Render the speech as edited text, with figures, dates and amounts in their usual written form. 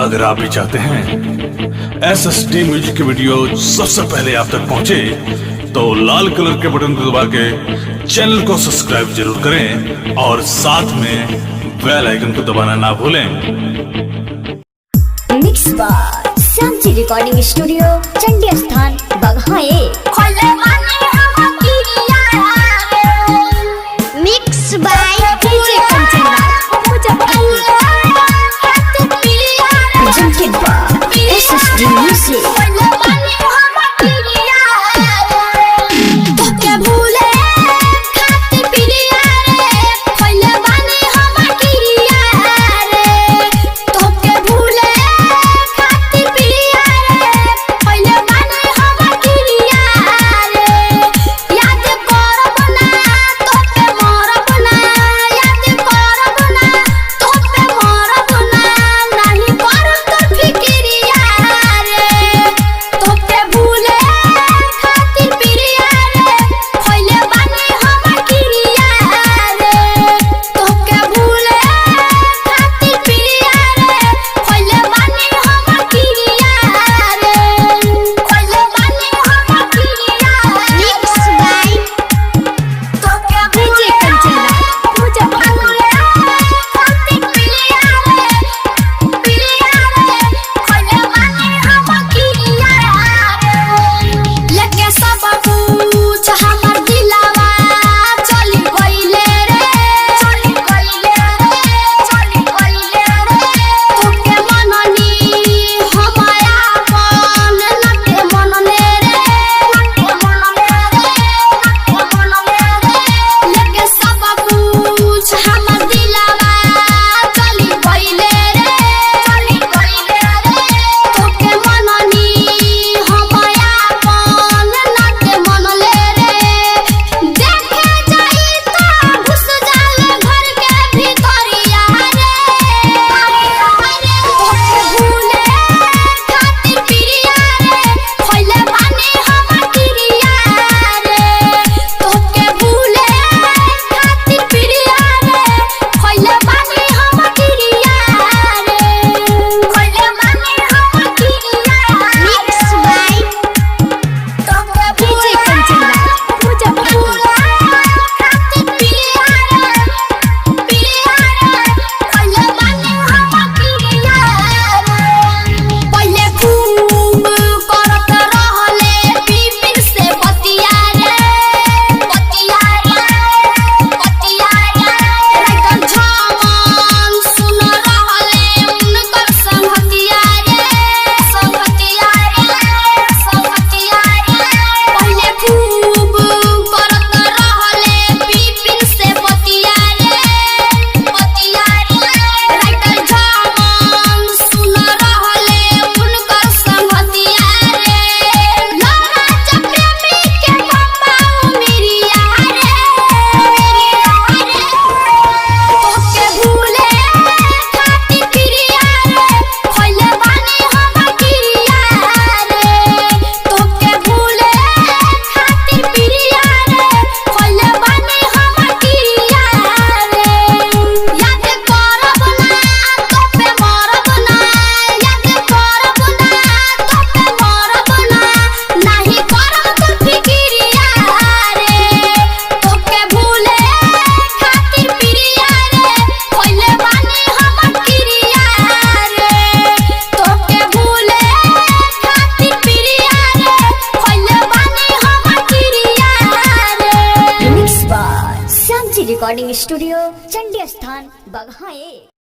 अगर आप भी चाहते हैं SSD म्यूजिक की वीडियो सबसे पहले आप तक पहुंचे, तो लाल कलर के बटन को दबा के चैनल को सब्सक्राइब जरूर करें और साथ में बेल आइकन को दबाना ना भूलें। Mix by Shyamji recording studio, Chandi Sthan, Baghaye. Mix by DJ Kanchan SSD music. Recording studio, Chandi Sthan, बघाए।